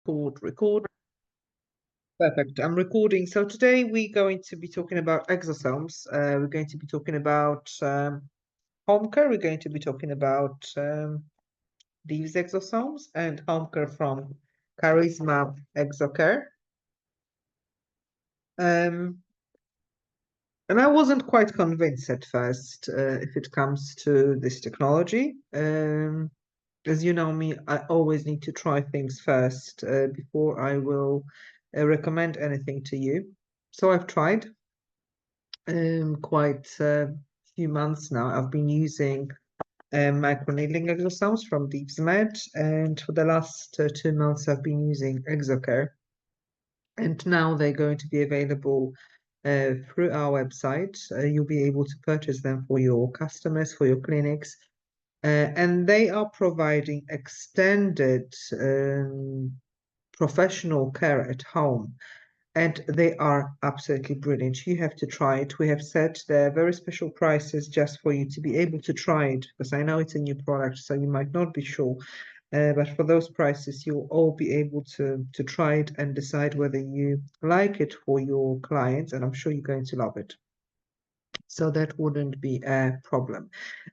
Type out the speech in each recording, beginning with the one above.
Record. Perfect. I'm recording. So today we're going to be talking about exosomes. We're going to be talking about home care. We're going to be talking about these exosomes and home care from Charisma Exocare. And I wasn't quite convinced at first if it comes to this technology. As you know me, I always need to try things first before I will recommend anything to you. So I've tried quite a few months now. I've been using microneedling exosomes from DeepsMed, and for the last 2 months I've been using Exocare. And now they're going to be available through our website. You'll be able to purchase them for your customers, for your clinics. And they are providing extended professional care at home. And they are absolutely brilliant. You have to try it. We have set their very special prices just for you to be able to try it, because I know it's a new product, so you might not be sure. But for those prices, you'll all be able to try it and decide whether you like it for your clients, and I'm sure you're going to love it. So that wouldn't be a problem.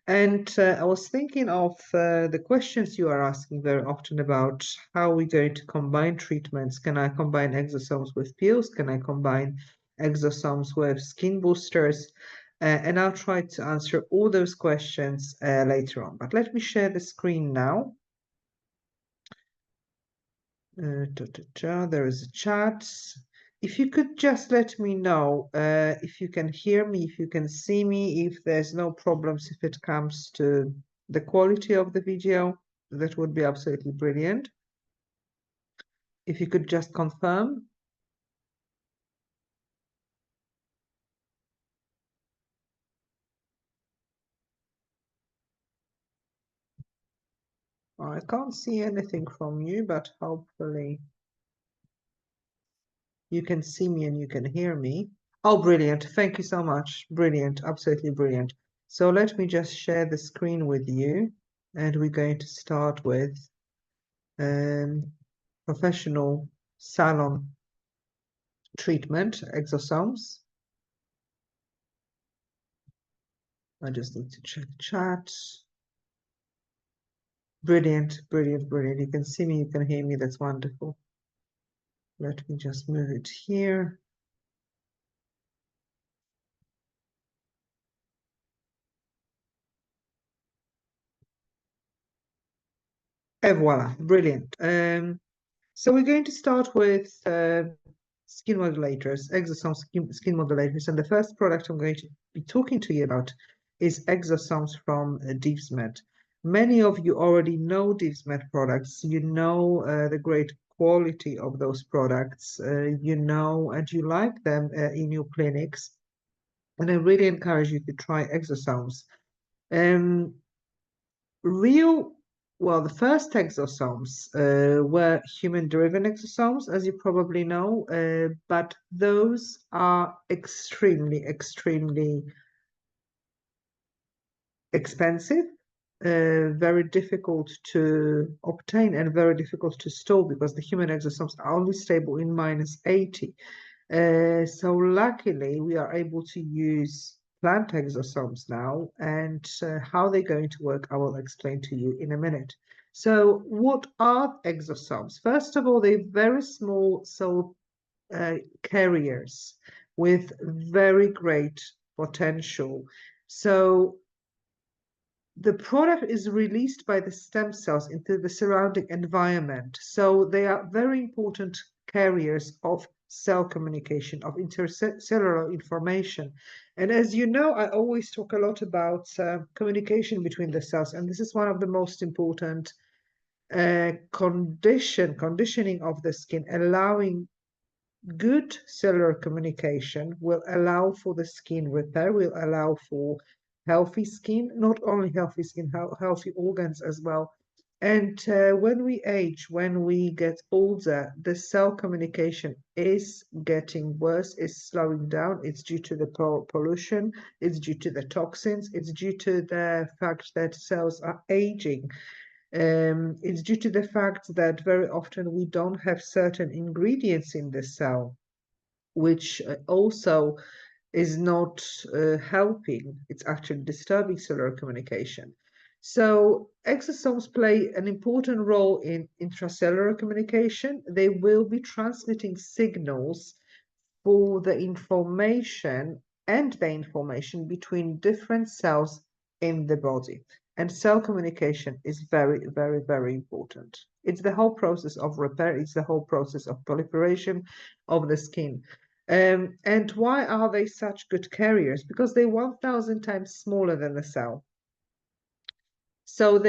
And I was thinking of the questions you are asking very often about how we're going to combine treatments. Can I combine exosomes with pills? Can I combine exosomes with skin boosters? And I'll try to answer all those questions later on. But let me share the screen now. There is a chat. If you could just let me know if you can hear me, if you can see me, if there's no problems if it comes to the quality of the video, that would be absolutely brilliant. If you could just confirm. I can't see anything from you, but hopefully you can see me and you can hear me. Oh, brilliant. Thank you so much. Brilliant. Absolutely brilliant. So let me just share the screen with you, and we're going to start with professional salon treatment, exosomes. I just need to check chat. Brilliant, brilliant, brilliant. You can see me, you can hear me. That's wonderful. Let me just move it here. And voila, brilliant. So we're going to start with skin modulators, exosome skin modulators. And the first product I'm going to be talking to you about is exosomes from DeepsMed. Many of you already know DeepsMed products. You know the great quality of those products. You know and you like them in your clinics. And I really encourage you to try exosomes. Well, the first exosomes were human-driven exosomes, as you probably know, but those are extremely, extremely expensive, very difficult to obtain and very difficult to store because the human exosomes are only stable in -80. So luckily, we are able to use plant exosomes now, and how they're going to work, I will explain to you in a minute. So what are exosomes? First of all, they're very small cell carriers with very great potential. So the product is released by the stem cells into the surrounding environment. So they are very important carriers of cell communication, of intercellular information. And as you know, I always talk a lot about communication between the cells, and this is one of the most important conditioning of the skin. Allowing good cellular communication will allow for the skin repair, will allow for healthy skin, not only healthy skin, healthy organs as well. And when we age, when we get older, the cell communication is getting worse, is slowing down. It's due to the pollution, it's due to the toxins, it's due to the fact that cells are aging. It's due to the fact that very often we don't have certain ingredients in the cell, which also is not helping. It's actually disturbing cellular communication. So exosomes play an important role in intracellular communication. They will be transmitting signals for the information between different cells in the body. And cell communication is very, very, very important. It's the whole process of repair, it's the whole process of proliferation of the skin. And why are they such good carriers? Because they're 1,000 times smaller than the cell. So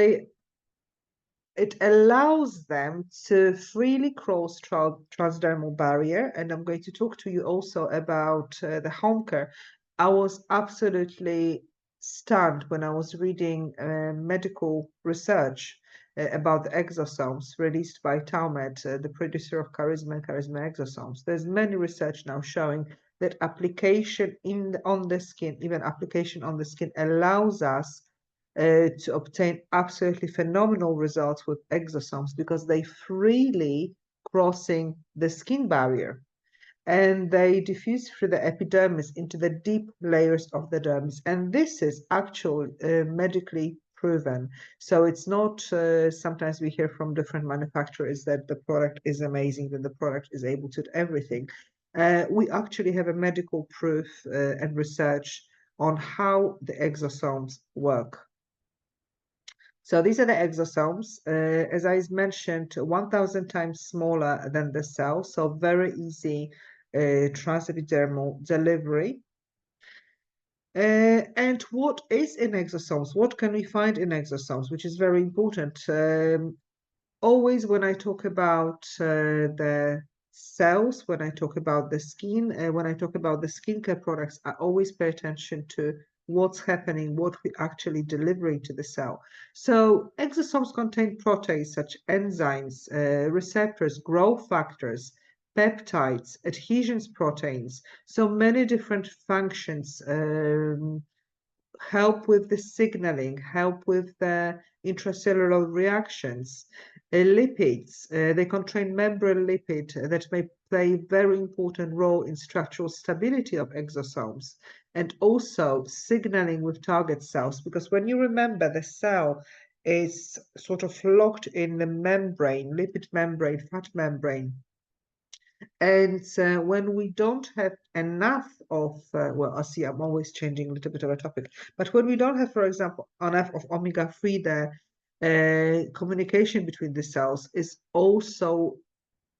it allows them to freely cross transdermal barrier. And I'm going to talk to you also about the home care. I was absolutely stunned when I was reading medical research about the exosomes released by Taumed, the producer of Charisma and Charisma exosomes. There's many research now showing that application on the skin, even application on the skin, allows us to obtain absolutely phenomenal results with exosomes because they freely crossing the skin barrier and they diffuse through the epidermis into the deep layers of the dermis. And this is actually medically proven. So it's not, sometimes we hear from different manufacturers that the product is amazing, that the product is able to do everything. We actually have a medical proof and research on how the exosomes work. So these are the exosomes, as I mentioned, 1,000 times smaller than the cell, so very easy transepidermal delivery. And what is in exosomes? What can we find in exosomes, which is very important? Always when I talk about the cells, when I talk about the skin, when I talk about the skincare products, I always pay attention to what's happening, what we actually delivering to the cell. So exosomes contain proteins such enzymes, receptors, growth factors, peptides, adhesions proteins. So many different functions help with the signaling, help with the intracellular reactions. Lipids, they contain membrane lipid that may play a very important role in structural stability of exosomes and also signaling with target cells. Because when you remember, the cell is sort of locked in the membrane, lipid membrane, fat membrane. And when we don't have enough of, well, I see I'm always changing a little bit of a topic, but when we don't have, for example, enough of omega-3, the communication between the cells is also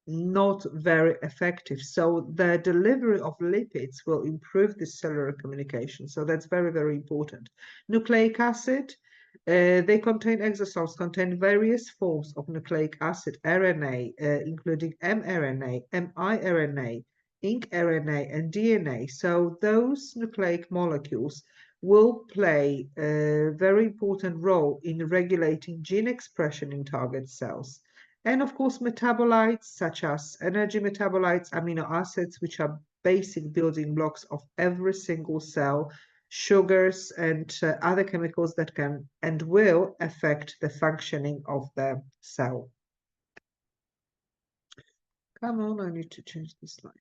not very effective. So the delivery of lipids will improve the cellular communication. So that's very, very important. Nucleic acid, they contain exosomes, contain various forms of nucleic acid, RNA, including mRNA, miRNA, ink RNA, and DNA. So those nucleic molecules will play a very important role in regulating gene expression in target cells. And of course, metabolites such as energy metabolites, amino acids, which are basic building blocks of every single cell, sugars, and other chemicals that can and will affect the functioning of the cell. Come on, I need to change the slide.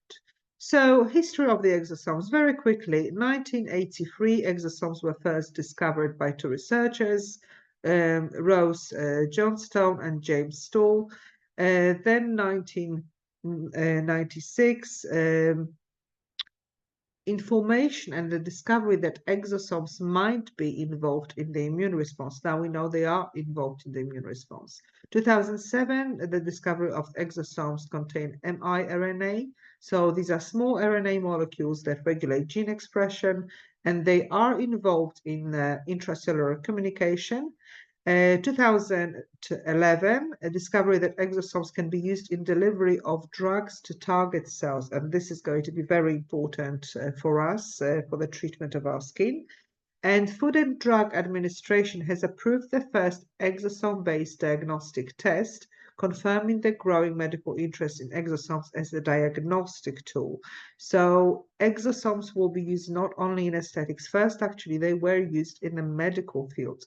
So, history of the exosomes. Very quickly, 1983, exosomes were first discovered by two researchers, Rose Johnstone and James Stoll. Then 1996, information and the discovery that exosomes might be involved in the immune response. Now we know they are involved in the immune response. 2007, the discovery of exosomes contain miRNA. So these are small RNA molecules that regulate gene expression, and they are involved in intracellular communication. 2011, a discovery that exosomes can be used in delivery of drugs to target cells, and this is going to be very important for us for the treatment of our skin. And Food and Drug Administration has approved the first exosome-based diagnostic test, confirming the growing medical interest in exosomes as a diagnostic tool. So exosomes will be used not only in aesthetics. First, actually, they were used in the medical field.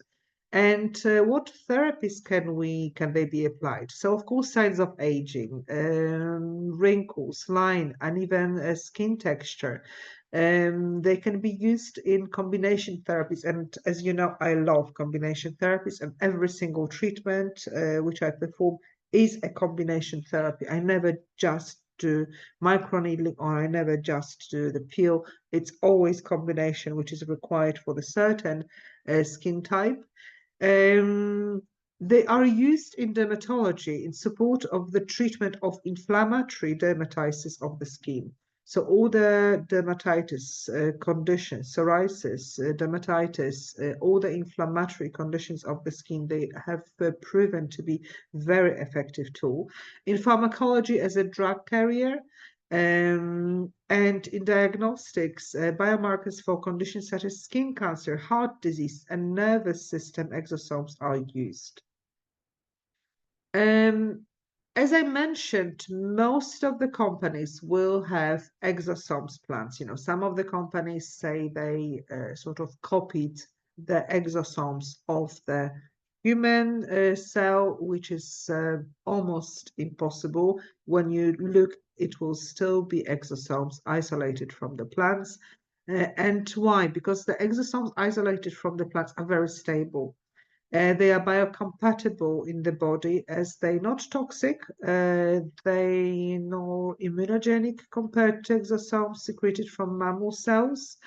And what therapies can they be applied? So, of course, signs of aging, wrinkles, line, uneven skin texture. They can be used in combination therapies. And as you know, I love combination therapies, and every single treatment which I perform is a combination therapy. I never just do microneedling, or I never just do the peel. It's always combination, which is required for the certain skin type. Um, they are used in dermatology in support of the treatment of inflammatory dermatitis of the skin. So all the dermatitis conditions, psoriasis, dermatitis, all the inflammatory conditions of the skin, they have proven to be very effective tool. In pharmacology as a drug carrier, and in diagnostics, biomarkers for conditions such as skin cancer, heart disease, and nervous system exosomes are used. As I mentioned, most of the companies will have exosomes plants. You know, some of the companies say they sort of copied the exosomes of the human cell, which is almost impossible. When you look, it will still be exosomes isolated from the plants. And why? Because the exosomes isolated from the plants are very stable. They are biocompatible in the body as they're not toxic, they nor immunogenic compared to exosomes secreted from mammal cells.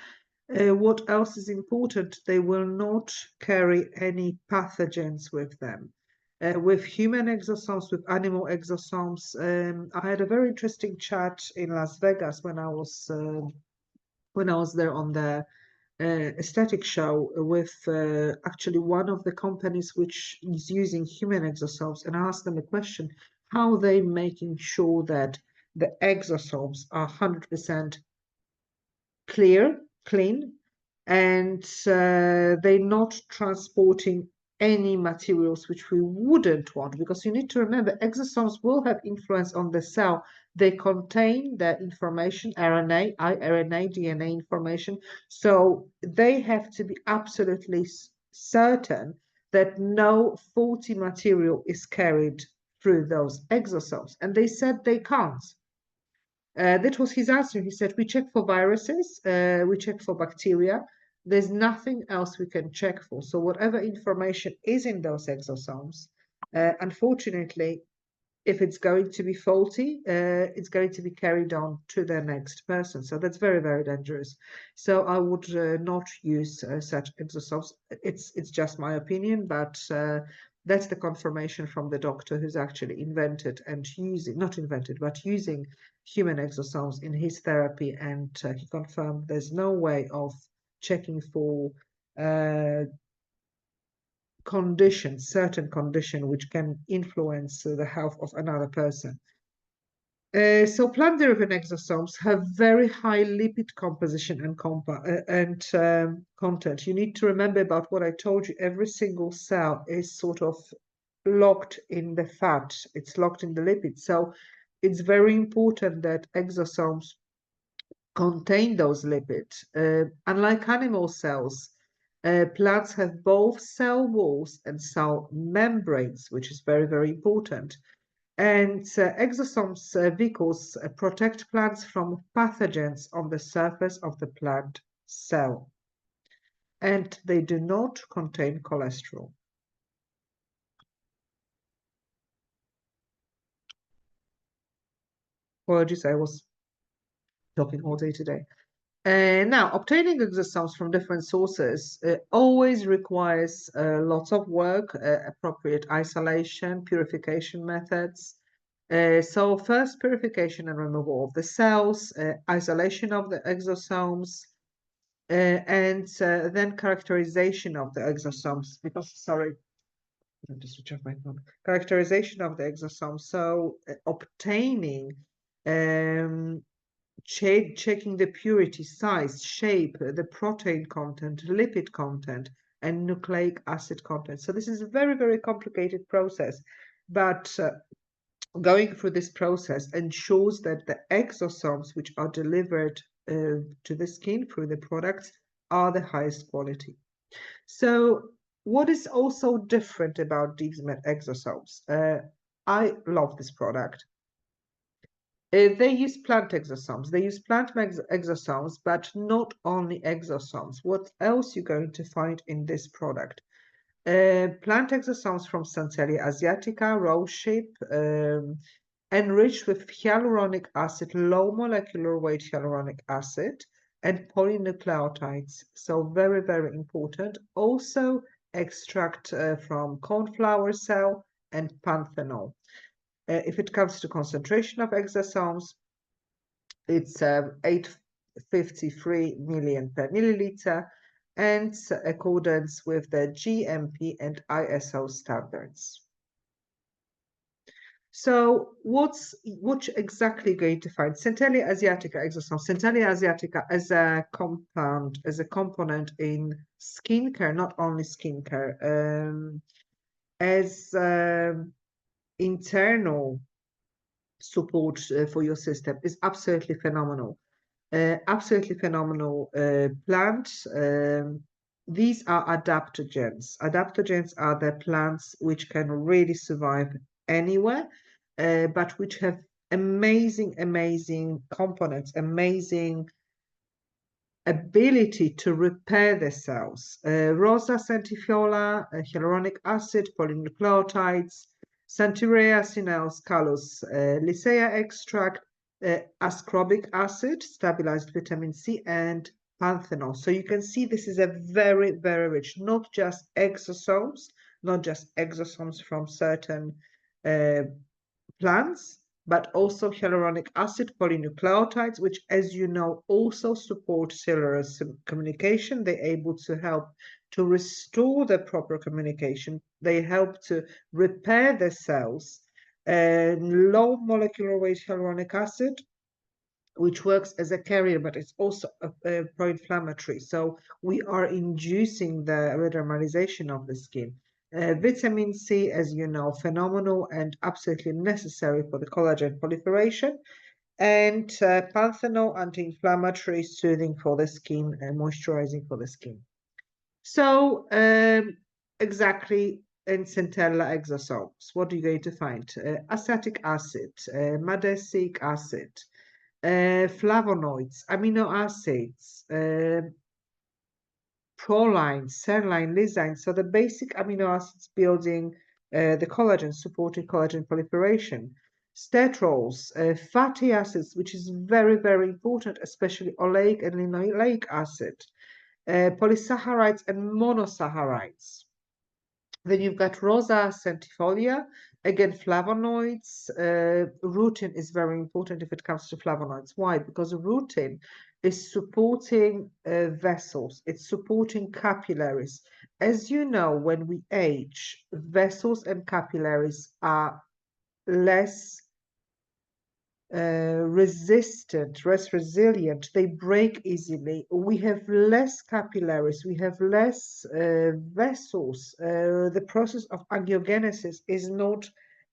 What else is important? They will not carry any pathogens with them. With human exosomes, with animal exosomes, I had a very interesting chat in Las Vegas when I was there on the aesthetic show with actually one of the companies which is using human exosomes, and I asked them a question: how they making sure that the exosomes are 100% clean, and they're not transporting any materials which we wouldn't want, because you need to remember exosomes will have influence on the cell. They contain the information, RNA, iRNA, DNA information, so they have to be absolutely certain that no faulty material is carried through those exosomes, and they said they can't. That was his answer. He said, we check for viruses, we check for bacteria. There's nothing else we can check for. So whatever information is in those exosomes, unfortunately, if it's going to be faulty, it's going to be carried on to the next person. So that's very, very dangerous. So I would not use such exosomes. It's just my opinion, but that's the confirmation from the doctor who's actually invented and using, not invented, but using human exosomes in his therapy. And he confirmed there's no way of checking for conditions, certain condition which can influence the health of another person. So plant-derived exosomes have very high lipid composition and content. You need to remember about what I told you. Every single cell is sort of locked in the fat. It's locked in the lipids. So it's very important that exosomes contain those lipids. Unlike animal cells, plants have both cell walls and cell membranes, which is very, very important. And exosomes vehicles protect plants from pathogens on the surface of the plant cell. And they do not contain cholesterol. Apologies, I was talking all day today. Now, obtaining exosomes from different sources always requires lots of work, appropriate isolation, purification methods. So first, purification and removal of the cells, isolation of the exosomes, and then characterization of the exosomes. Because, sorry, let me just switch off my phone. Characterization of the exosomes. So obtaining checking the purity, size, shape, the protein content, lipid content, and nucleic acid content. So this is a very, very complicated process, but going through this process ensures that the exosomes which are delivered to the skin through the products are the highest quality. So what is also different about these exosomes? I love this product. They use plant exosomes. They use plant exosomes, but not only exosomes. What else you're going to find in this product? Plant exosomes from Centellia asiatica, rosehip, enriched with hyaluronic acid, low molecular weight hyaluronic acid, and polynucleotides. So very, very important. Also extract from cornflower cell and panthenol. If it comes to concentration of exosomes, it's 853 million per milliliter, and accordance with the GMP and ISO standards. So what exactly going to find? Centellia asiatica exosome. Centellia asiatica as a compound, as a component in skincare, not only skincare, as internal support for your system is absolutely phenomenal. Absolutely phenomenal plant. These are adaptogens. Adaptogens are the plants which can really survive anywhere, but which have amazing, amazing components, amazing ability to repair the cells. Rosa centifolia, hyaluronic acid, polynucleotides, Santirea cineus callus, Lycea extract, ascorbic acid, stabilized vitamin C, and panthenol. So you can see this is a very, very rich, not just exosomes, from certain plants, but also hyaluronic acid polynucleotides, which, as you know, also support cellular communication. They're able to help to restore the proper communication. They help to repair the cells. Low molecular weight hyaluronic acid, which works as a carrier, but it's also a pro-inflammatory. So we are inducing the redermalization of the skin. Vitamin C, as you know, phenomenal and absolutely necessary for the collagen proliferation. And panthenol, anti-inflammatory, soothing for the skin, and moisturizing for the skin. So exactly in Centella exosomes, what are you going to find? Acetic acid, madesic acid, flavonoids, amino acids, proline, serine, lysine. So the basic amino acids building the collagen, supporting collagen proliferation. Sterols, fatty acids, which is very, very important, especially oleic and linoleic acid, polysaccharides and monosaccharides. Then you've got Rosa centifolia, again, flavonoids. Rutin is very important if it comes to flavonoids. Why? Because rutin is supporting vessels, it's supporting capillaries. As you know, when we age, vessels and capillaries are less resistant, less resilient, they break easily. We have less capillaries, we have less vessels. The process of angiogenesis is not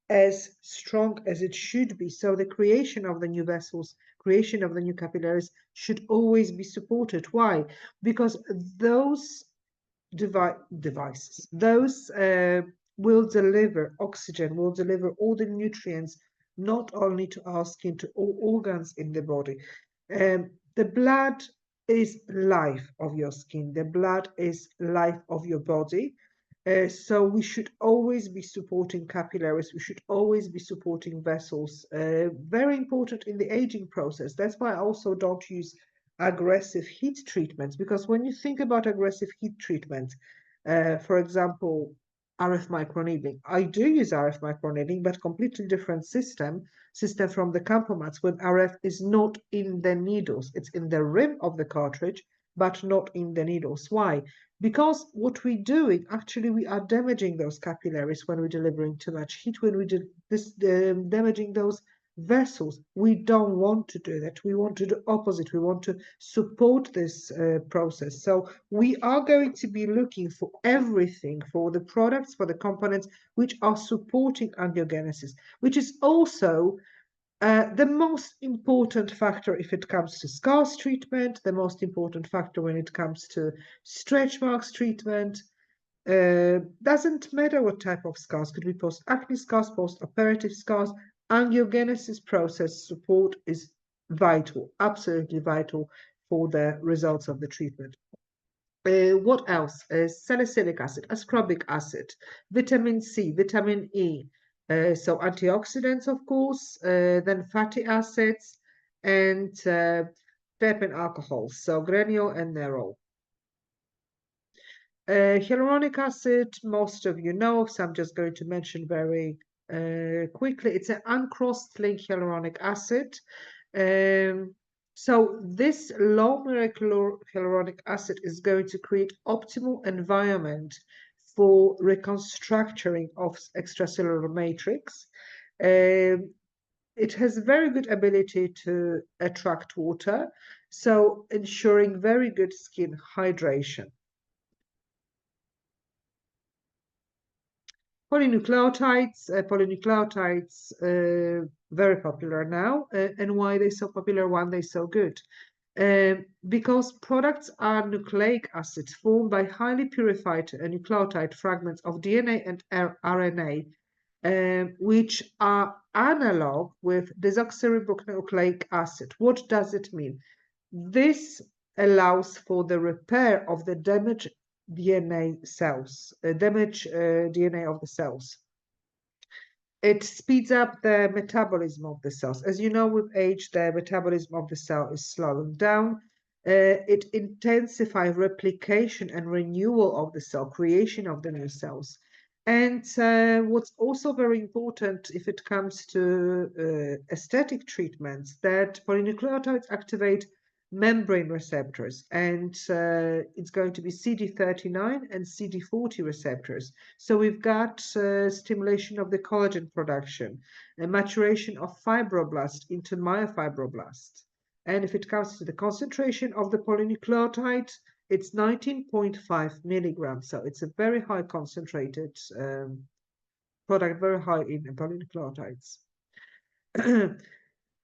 as strong as it should be. So the creation of the new vessels, creation of the new capillaries should always be supported. Why? Because those devices, those will deliver oxygen, will deliver all the nutrients, not only to our skin, to all organs in the body. The blood is life of your skin. The blood is life of your body. So we should always be supporting capillaries. We should always be supporting vessels. Very important in the aging process. That's why I also don't use aggressive heat treatments, because when you think about aggressive heat treatments, for example, RF microneedling, I do use RF microneedling, but completely different system from the Campomats, when RF is not in the needles, it's in the rim of the cartridge, but not in the needles. Why? Because what we're doing, actually, we are damaging those capillaries when we're delivering too much heat, when we do this, damaging those vessels. We don't want to do that. We want to do opposite. We want to support this process. So we are going to be looking for everything, for the products, for the components which are supporting angiogenesis, which is also the most important factor if it comes to scars treatment, the most important factor when it comes to stretch marks treatment. Doesn't matter what type of scars, could be post-acne scars, post-operative scars. Angiogenesis process support is vital, absolutely vital for the results of the treatment. What else? Salicylic acid, ascorbic acid, vitamin C, vitamin E. So antioxidants, of course, then fatty acids, and terpene alcohols, so granule and nerol. Hyaluronic acid, most of you know, so I'm just going to mention very quickly. It's an uncrossed-link hyaluronic acid. So this low molecular hyaluronic acid is going to create optimal environment for reconstructuring of extracellular matrix. It has very good ability to attract water, so ensuring very good skin hydration. Polynucleotides, very popular now. And why they're so popular? One, they're so good. Because products are nucleic acids formed by highly purified nucleotide fragments of DNA and RNA, which are analog with desoxyribonucleic acid. What does it mean? This allows for the repair of the damaged DNA cells, damaged DNA of the cells. It speeds up the metabolism of the cells. As you know, with age, the metabolism of the cell is slowing down. It intensifies replication and renewal of the cell, creation of the new cells. And what's also very important if it comes to aesthetic treatments, that polynucleotides activate membrane receptors, and it's going to be CD39 and CD40 receptors. So we've got stimulation of the collagen production, a maturation of fibroblast into myofibroblast. And if it comes to the concentration of the polynucleotide, it's 19.5 milligrams. So it's a very high concentrated product, very high in polynucleotides.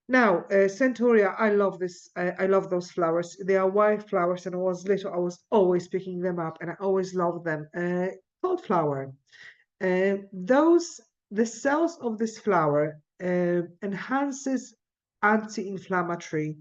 Now, Centaurea, I love this. I love those flowers. They are white flowers, and when I was little, I was always picking them up, and I always loved them. Gold flower. The cells of this flower enhances anti-inflammatory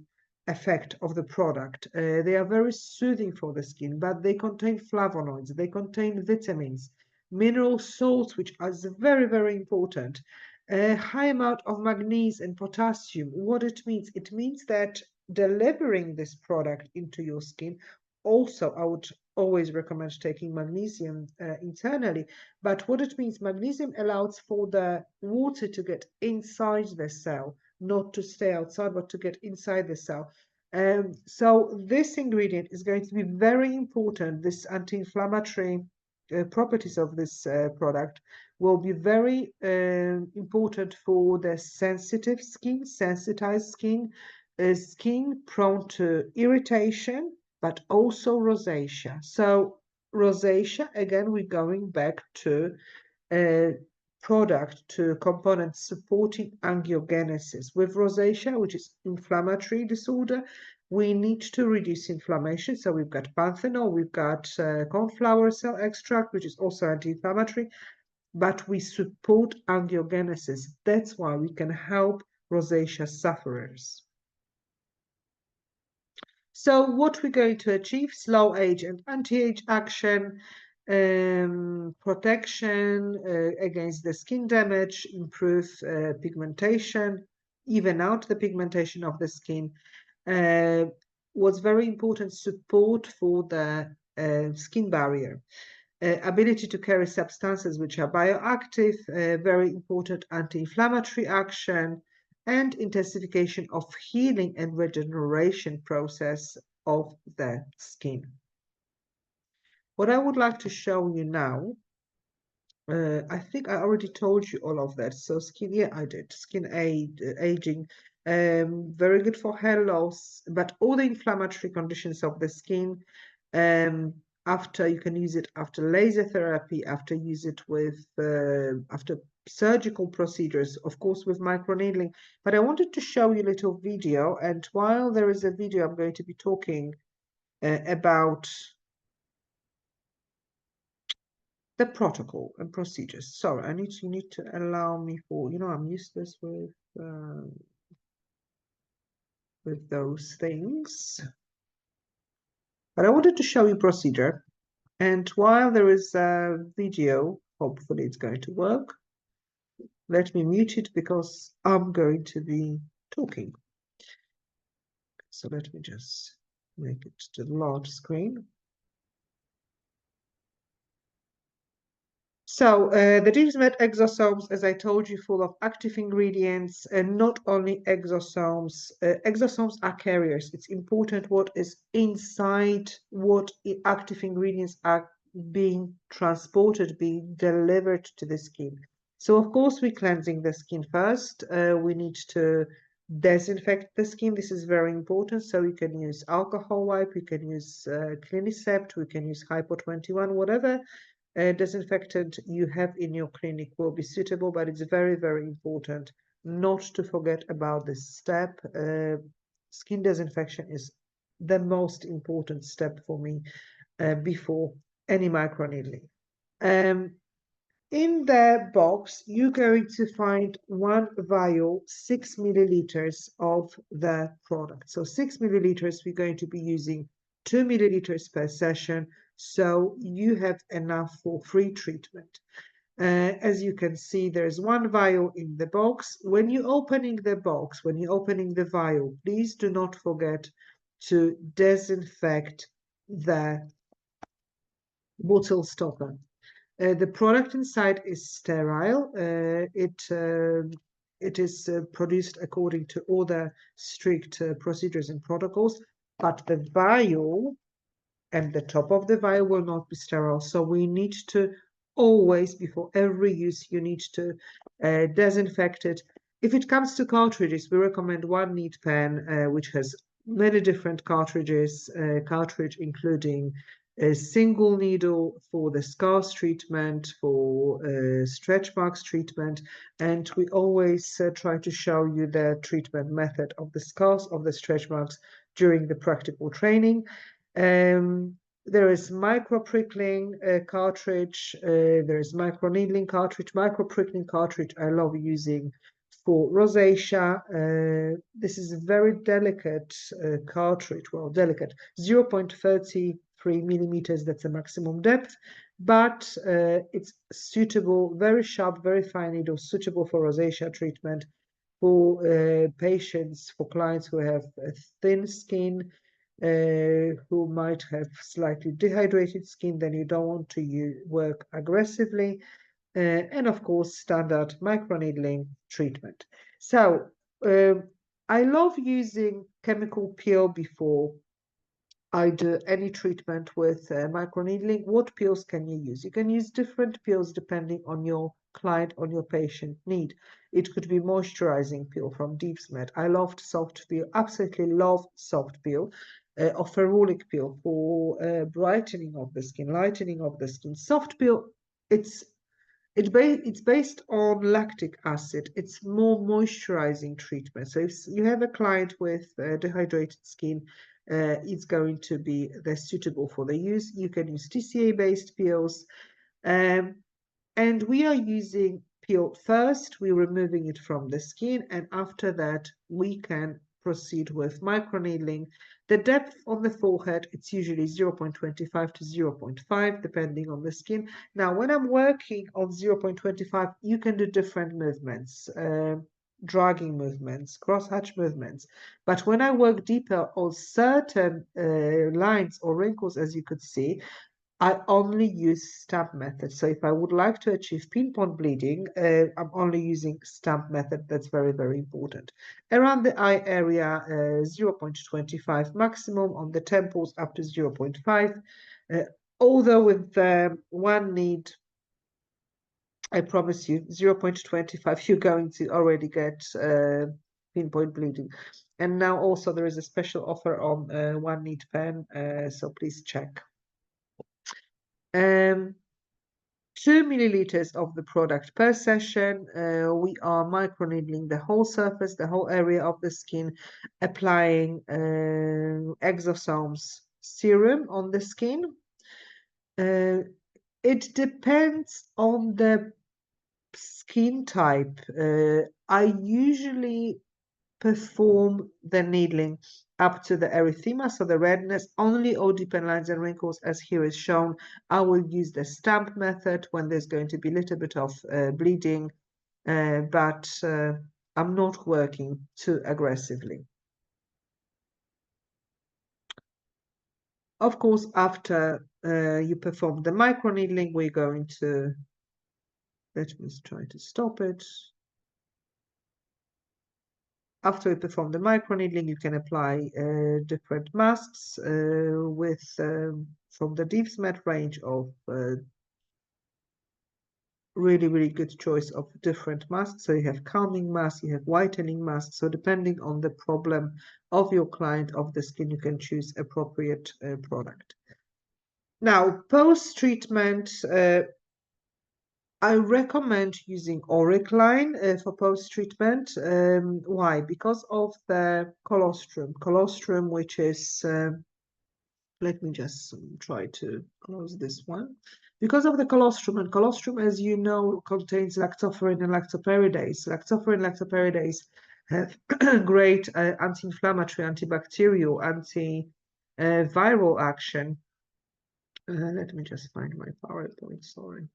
effect of the product. They are very soothing for the skin, but they contain flavonoids, they contain vitamins, mineral salts, which are very, very important. A high amount of magnesium and potassium. What it means that delivering this product into your skin, also I would always recommend taking magnesium internally. But what it means, magnesium allows for the water to get inside the cell, not to stay outside, but to get inside the cell. So this ingredient is going to be very important. This anti-inflammatory properties of this product will be very important for the sensitive skin, sensitized skin, skin prone to irritation, but also rosacea. So rosacea, again, we're going back to a product, to components supporting angiogenesis. With rosacea, which is inflammatory disorder, we need to reduce inflammation. So we've got panthenol, we've got cornflower cell extract, which is also anti-inflammatory, but we support angiogenesis. That's why we can help rosacea sufferers. So what we're going to achieve, slow age and anti-age action, protection against the skin damage, improve pigmentation, even out the pigmentation of the skin. What's very important, support for the skin barrier. Ability to carry substances which are bioactive, very important anti-inflammatory action, and intensification of healing and regeneration process of the skin. What I would like to show you now, I think I already told you all of that. So skin, yeah, I did. Skin aging, very good for hair loss, but all the inflammatory conditions of the skin, after you can use it after laser therapy, after use it with after surgical procedures, of course with microneedling. But I wanted to show you a little video, and while there is a video, I'm going to be talking about the protocol and procedures. Sorry, you need to allow me for, I'm useless with those things. But I wanted to show you procedure. And while there is a video, hopefully it's going to work. Let me mute it because I'm going to be talking. So let me just make it to the large screen. So the DivsMed exosomes, as I told you, full of active ingredients, and not only exosomes. Exosomes are carriers. It's important what is inside, what active ingredients are being transported, being delivered to the skin. So of course we're cleansing the skin first. We need to disinfect the skin. This is very important. So you can use alcohol wipe, you can use Clinicept, we can use Hypo 21, whatever disinfectant you have in your clinic will be suitable, but it's very, very important not to forget about this step. Skin disinfection is the most important step for me before any microneedling. In the box, you're going to find one vial, 6 milliliters of the product. So 6 milliliters, we're going to be using 2 milliliters per session. So you have enough for free treatment. As you can see, there's one vial in the box. When you're opening the box, when you're opening the vial, please do not forget to disinfect the bottle stopper. The product inside is sterile. It is produced according to all the strict procedures and protocols, but the vial and the top of the vial will not be sterile. So we need to always, before every use, you need to disinfect it. If it comes to cartridges, we recommend one neat pen, which has many different cartridges, cartridge including a single needle for the scars treatment, for stretch marks treatment, and we always try to show you the treatment method of the scars, of the stretch marks during the practical training. There is micro prickling cartridge, there is micro needling cartridge, micro prickling cartridge I love using for rosacea. This is a very delicate cartridge, well, delicate, 0.33 millimeters, that's the maximum depth, but it's suitable, very sharp, very fine needle, suitable for rosacea treatment, for patients, for clients who have thin skin, who might have slightly dehydrated skin, then you don't want to work aggressively, and of course standard microneedling treatment. So I love using chemical peel before I do any treatment with microneedling. What peels can you use? You can use different peels depending on your client, on your patient need. It could be moisturizing peel from DivsMed. I loved soft peel, absolutely love soft peel. Or ferulic peel for brightening of the skin, lightening of the skin. Soft peel, it's based on lactic acid. It's more moisturizing treatment. So if you have a client with dehydrated skin, it's going to be suitable for the use. You can use TCA-based peels. And we are using peel first. We're removing it from the skin. And after that, we can proceed with microneedling. The depth on the forehead, it's usually 0.25 to 0.5, depending on the skin. Now, when I'm working on 0.25, you can do different movements, dragging movements, crosshatch movements. But when I work deeper on certain lines or wrinkles, as you could see, I only use stamp method. So if I would like to achieve pinpoint bleeding, I'm only using stamp method. That's very, very important. Around the eye area, 0.25 maximum, on the temples up to 0.5. Although with one need, I promise you, 0.25, you're going to already get pinpoint bleeding. And now also there is a special offer on one need pen, so please check. 2 milliliters of the product per session. We are microneedling the whole surface, the whole area of the skin, applying EXosomes serum on the skin. It depends on the skin type. I usually perform the needling up to the erythema, so the redness, only or deepen lines and wrinkles as here is shown. I will use the stamp method when there's going to be a little bit of bleeding, but I'm not working too aggressively. Of course, after you perform the microneedling, we're going to, let me try to stop it. After you perform the microneedling, you can apply different masks with from the DeepSmet range of really good choice of different masks. So you have calming masks, you have whitening masks. So depending on the problem of your client, of the skin, you can choose appropriate product. Now, post-treatment, I recommend using Auric line for post-treatment. Why? Because of the colostrum. Colostrum, which is, let me just try to close this one. Because of the colostrum, and colostrum, as you know, contains lactoferrin and lactoperidase. Lactoferrin and lactoperidase have great anti-inflammatory, antibacterial, anti-viral action. Let me just find my PowerPoint, sorry.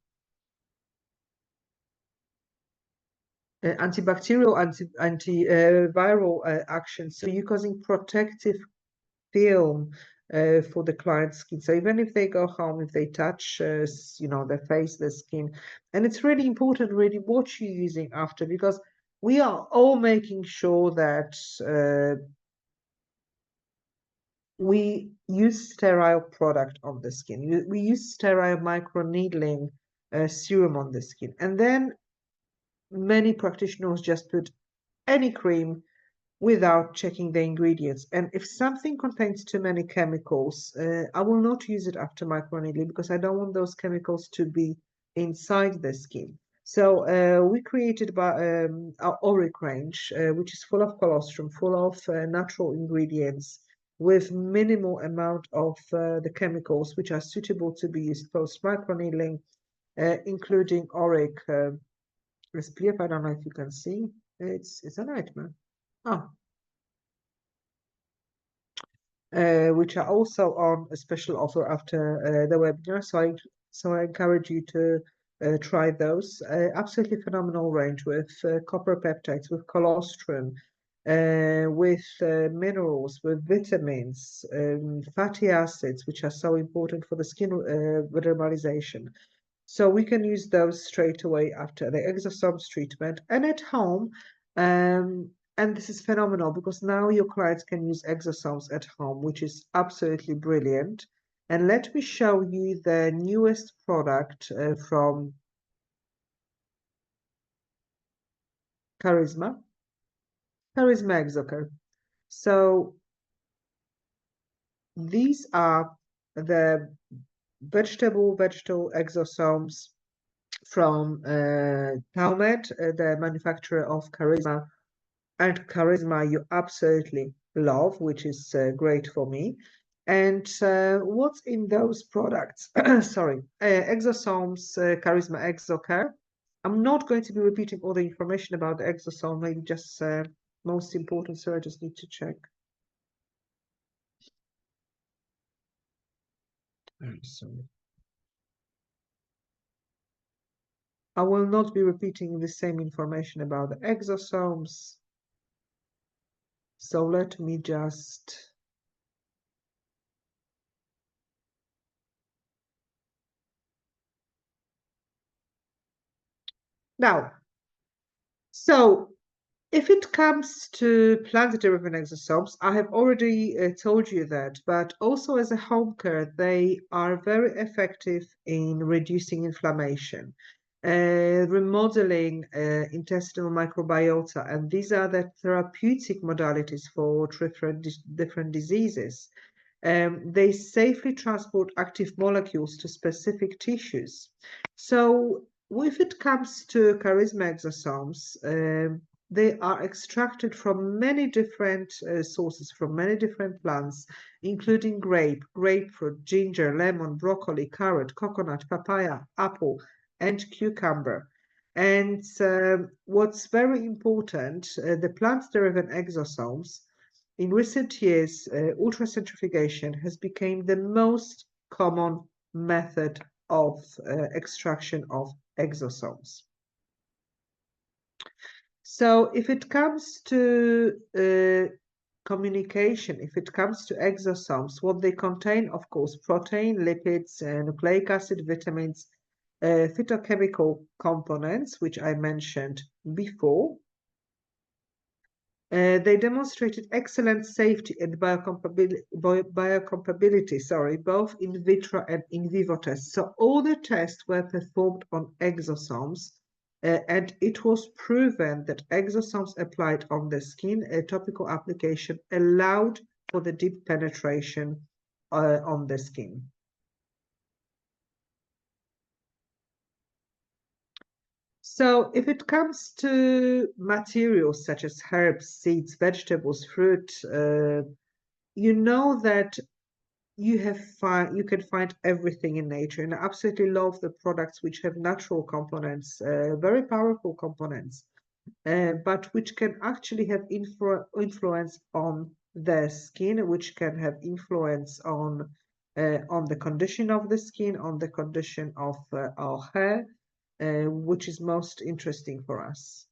Antibacterial, antiviral action. So you're causing protective film for the client's skin. So even if they go home, if they touch, their face, their skin, and it's really important, really, what you're using after, because we are all making sure that we use sterile product on the skin. We use sterile microneedling serum on the skin, and then many practitioners just put any cream without checking the ingredients. And if something contains too many chemicals, I will not use it after microneedling because I don't want those chemicals to be inside the skin. So we created our Auric range, which is full of colostrum, full of natural ingredients with minimal amount of the chemicals which are suitable to be used post microneedling, including Auric SPF. I don't know if you can see. It's a nightmare. Oh, which are also on a special offer after the webinar. So I encourage you to try those. Absolutely phenomenal range with copper peptides, with colostrum, with minerals, with vitamins, fatty acids, which are so important for the skin mineralization. So we can use those straight away after the EXosomes treatment and at home. And this is phenomenal because now your clients can use EXosomes at home, which is absolutely brilliant. And let me show you the newest product from Charisma EXocare. So these are the vegetable exosomes from Taumed, the manufacturer of Charisma, and Charisma you absolutely love, which is great for me. And what's in those products? Sorry, EXosomes, Charisma EXocare. I'm not going to be repeating all the information about the exosome, maybe just most important, so I just need to check. I'm sorry. I will not be repeating the same information about the exosomes. So let me just now. So if it comes to plant-derived exosomes, I have already told you that, but also as a home care, they are very effective in reducing inflammation, remodeling intestinal microbiota, and these are the therapeutic modalities for different diseases. They safely transport active molecules to specific tissues. So if it comes to Charisma exosomes, they are extracted from many different sources, from many different plants, including grapefruit, ginger, lemon, broccoli, carrot, coconut, papaya, apple, and cucumber. And what's very important, the plant-derived exosomes, in recent years, ultracentrifugation has become the most common method of extraction of exosomes. So if it comes to communication, if it comes to exosomes, what they contain, of course, protein, lipids, nucleic acid, vitamins, phytochemical components, which I mentioned before. They demonstrated excellent safety and biocompatibility, both in vitro and in vivo tests. So all the tests were performed on exosomes, and it was proven that exosomes applied on the skin, a topical application, allowed for the deep penetration on the skin. So if it comes to materials such as herbs, seeds, vegetables, fruit, you know that you can find everything in nature, and I absolutely love the products which have natural components, very powerful components, but which can actually have influence on the skin, which can have influence on the condition of the skin, on the condition of our hair, which is most interesting for us.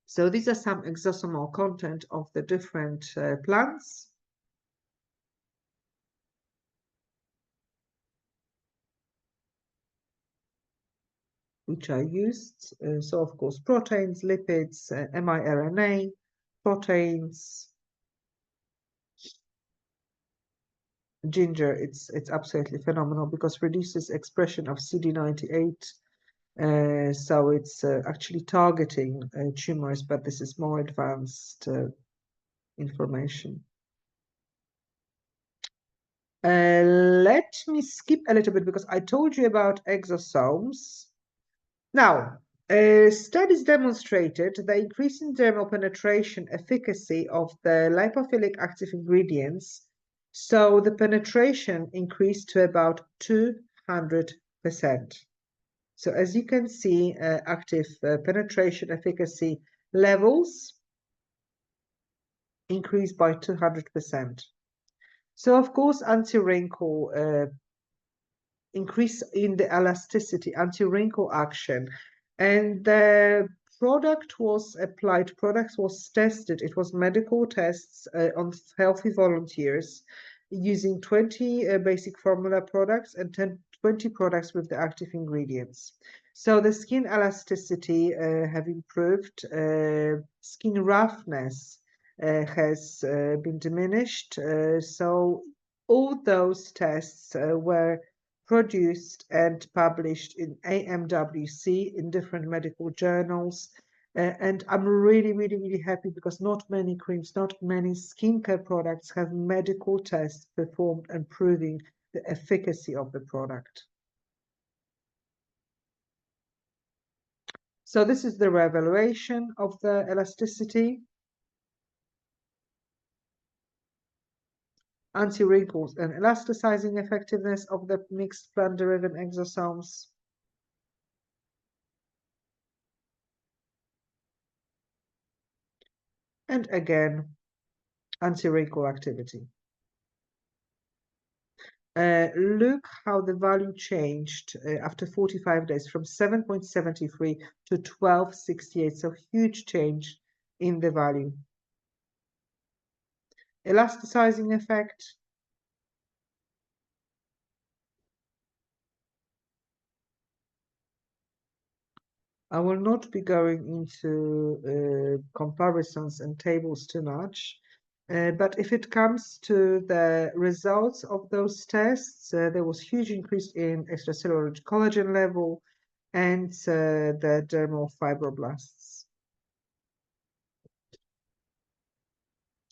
So these are some exosomal content of the different plants. Which are used. So of course, proteins, lipids, miRNA, proteins, ginger, it's absolutely phenomenal because reduces expression of CD98. So it's actually targeting tumors, but this is more advanced information. Let me skip a little bit because I told you about exosomes. Now, studies demonstrated the increasing dermal penetration efficacy of the lipophilic active ingredients. So the penetration increased to about 200%. So as you can see, active penetration efficacy levels increased by 200%. So of course, anti-wrinkle increase in the elasticity, anti-wrinkle action, and the product was applied, product was tested. It was medical tests on healthy volunteers using 20 basic formula products and 20 products with the active ingredients. So the skin elasticity have improved, skin roughness has been diminished. So all those tests were produced and published in AMWC in different medical journals. And I'm really, really, really happy because not many creams, not many skincare products have medical tests performed and proving the efficacy of the product. So this is the reevaluation of the elasticity. Anti-wrinkles and elasticizing effectiveness of the mixed plant-derived exosomes. And again, anti-wrinkle activity. Look how the value changed after 45 days from 7.73 to 12.68. So huge change in the value. Elasticizing effect. I will not be going into comparisons and tables too much. But if it comes to the results of those tests, there was huge increase in extracellular collagen level and the dermal fibroblasts.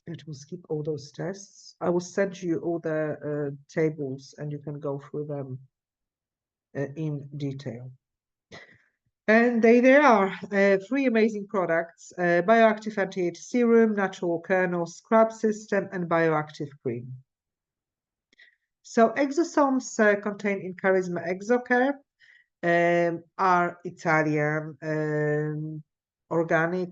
It will skip all those tests. I will send you all the tables and you can go through them in detail. And there are three amazing products: bioactive anti-age serum, natural kernel scrub system, and bioactive cream. So EXosomes contained in Charisma ExoCare are Italian organic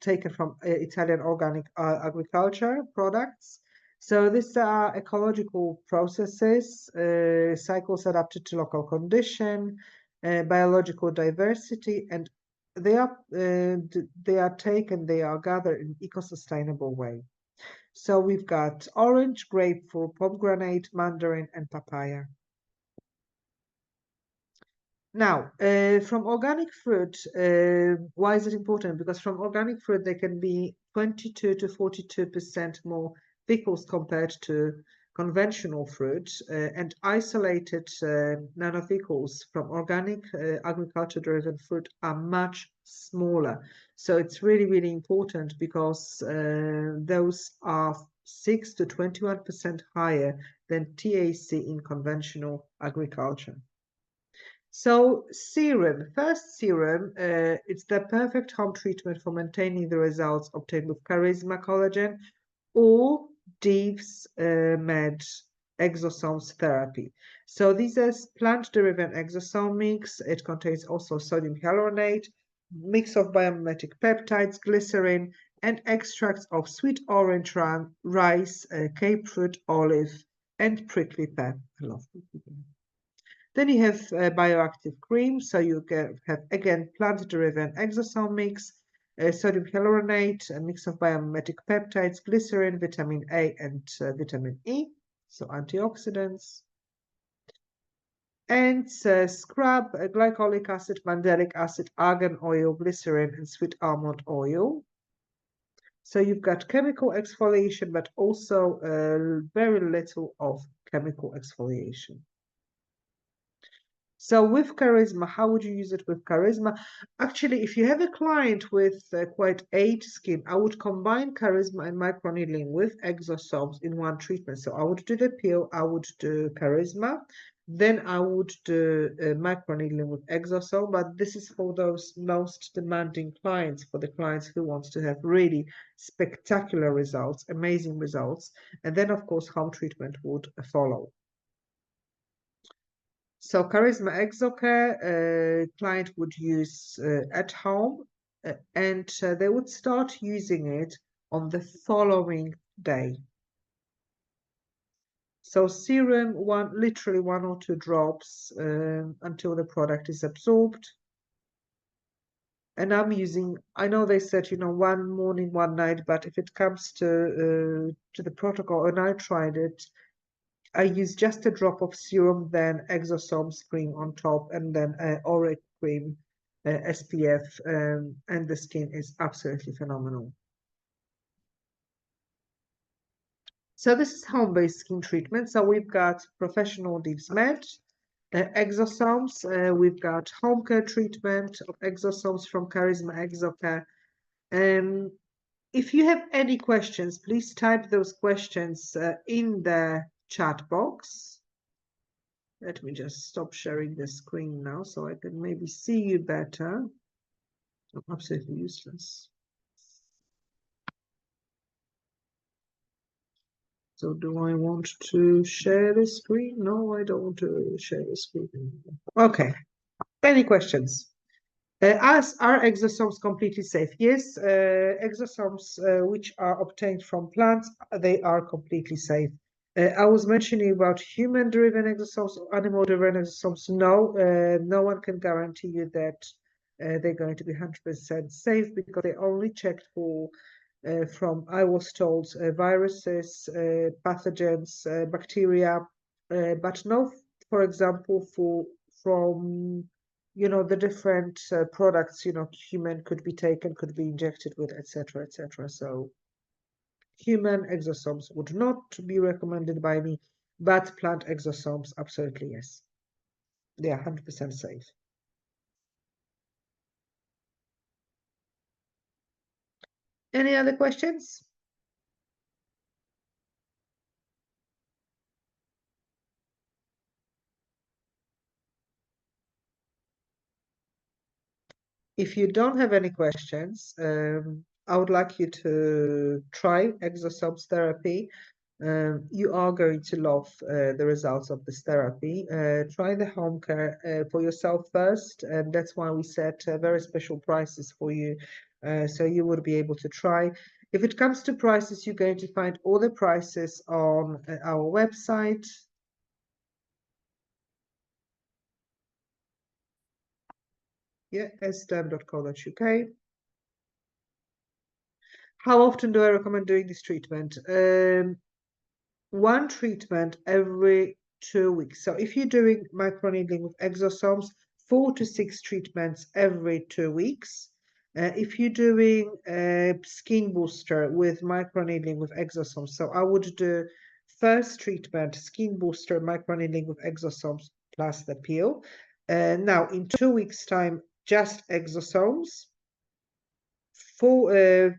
taken from Italian organic agriculture products. So these are ecological processes, cycles adapted to local condition, biological diversity, and they are taken, they are gathered in eco-sustainable way. So we've got orange, grapefruit, pomegranate, mandarin, and papaya. Now, from organic fruit, why is it important? Because from organic fruit, there can be 22 to 42% more pickles compared to conventional fruit, and isolated nanopickles from organic agriculture-driven fruit are much smaller. So it's really, really important because those are 6 to 21% higher than TAC in conventional agriculture. So serum, first serum, it's the perfect home treatment for maintaining the results obtained with Charisma Collagen or Deve's Med Exosomes therapy. So these are plant-derived exosome mix. It contains also sodium hyaluronate, mix of biomimetic peptides, glycerin, and extracts of sweet orange rice, cape fruit, olive, and prickly pear. I love prickly pear. Then you have bioactive cream, so you have again plant-derived exosome mix, sodium hyaluronate, a mix of biomimetic peptides, glycerin, vitamin A, and vitamin E, so antioxidants. And scrub, glycolic acid, mandelic acid, argan oil, glycerin, and sweet almond oil. So you've got chemical exfoliation, but also very little of chemical exfoliation. So with Charisma, how would you use it with Charisma? Actually, if you have a client with quite aged skin, I would combine Charisma and microneedling with EXosomes in one treatment. So I would do the peel, I would do Charisma, then I would do microneedling with Exosome, but this is for those most demanding clients, for the clients who want to have really spectacular results, amazing results. And then, of course, home treatment would follow. So Charisma ExoCare, client would use at home, and they would start using it on the following day. So serum, literally 1 or 2 drops until the product is absorbed. And I'm using, I know they said, you know, 1 morning, 1 night, but if it comes to the protocol, and I tried it, I use just a drop of serum, then Exosomes cream on top, and then Auric cream, SPF, and the skin is absolutely phenomenal. So this is home-based skin treatment. So we've got professional Deve's Med, Exosomes. We've got home care treatment of Exosomes from Charisma ExoCare. If you have any questions, please type those questions in the chat box. Let me just stop sharing the screen now so I can maybe see you better. I'm absolutely useless. So do I want to share the screen? No, I don't want to share the screen. Okay. Any questions? Are exosomes completely safe? Yes, exosomes which are obtained from plants, they are completely safe. I was mentioning about human-driven exosomes or animal-driven exosomes. No, no one can guarantee you that they're going to be 100% safe because they only checked for, I was told, viruses, pathogens, bacteria, but no, for example, from the different products, human could be taken, could be injected with, etc., etc. So human exosomes would not be recommended by me, but plant exosomes, absolutely yes. They are 100% safe. Any other questions? if you don't have any questions, I would like you to try EXosomes therapy. You are going to love the results of this therapy. Try the home care for yourself first, and that's why we set very special prices for you, so you would be able to try. If it comes to prices, you're going to find all the prices on our website. Yeah, stem.co.uk. How often do I recommend doing this treatment? One treatment every 2 weeks. So if you're doing microneedling with exosomes, 4 to 6 treatments every 2 weeks. If you're doing a skin booster with microneedling with exosomes, so I would do first treatment, skin booster, microneedling with exosomes plus the peel. Now in 2 weeks' time, just exosomes. 4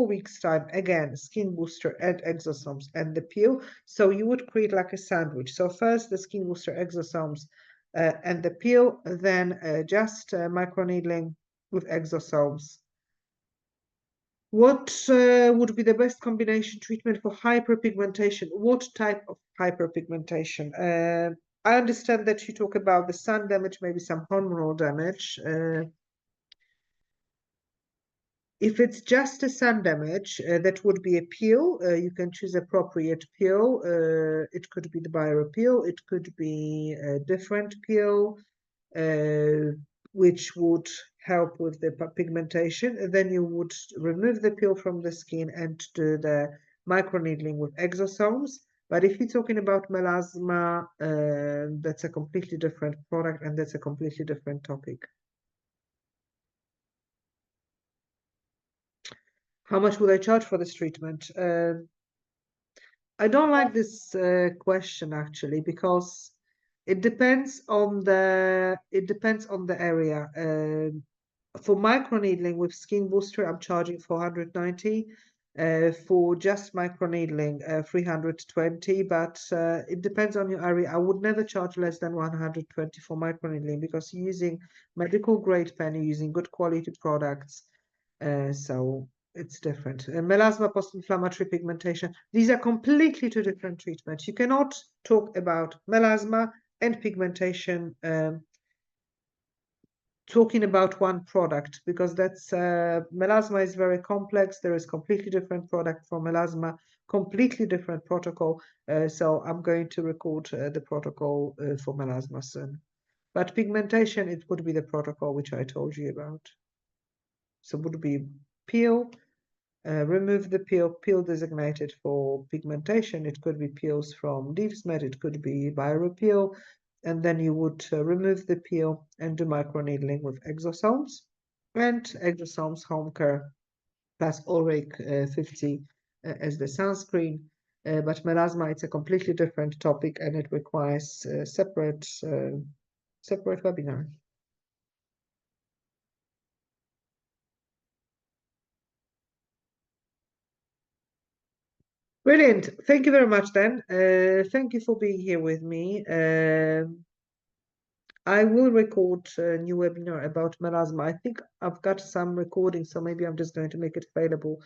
weeks time, again skin booster and exosomes and the peel. So you would create like a sandwich. So first the skin booster, exosomes, and the peel, then just microneedling with exosomes. What would be the best combination treatment for hyperpigmentation? What type of hyperpigmentation? I understand that you talk about the sun damage, maybe some hormonal damage. If it's just a sun damage, that would be a peel. You can choose appropriate peel. It could be the bio peel. It could be a different peel, which would help with the pigmentation. Then you would remove the peel from the skin and do the microneedling with exosomes. But if you're talking about melasma, that's a completely different product and that's a completely different topic. How much would I charge for this treatment? I don't like this question actually because it depends on the area. For microneedling with skin booster, I'm charging 490. For just microneedling, 320. But it depends on your area. I would never charge less than 120 for microneedling because you're using medical grade pen, you're using good quality products. So it's different. Melasma, post-inflammatory pigmentation. These are completely two different treatments. You cannot talk about melasma and pigmentation talking about one product because that's melasma is very complex. There is completely different product for melasma, completely different protocol. So I'm going to record the protocol for melasma soon. But pigmentation, it would be the protocol which I told you about. So it would be peel, remove the peel designated for pigmentation. It could be peels from leaves met, it could be bio-peel, and then you would remove the peel and do microneedling with exosomes and exosomes home care plus Auric 50 as the sunscreen. But melasma, it's a completely different topic and it requires separate webinar. Brilliant. Thank you very much, then. Thank you for being here with me. I will record a new webinar about melasma. I think I've got some recordings, so maybe I'm just going to make it available.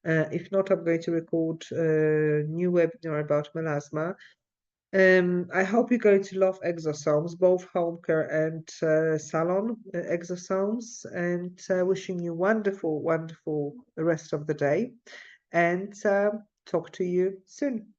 If not, I'm going to record a new webinar about melasma. I hope you're going to love exosomes, both home care and salon exosomes, and wishing you wonderful, wonderful rest of the day. And talk to you soon.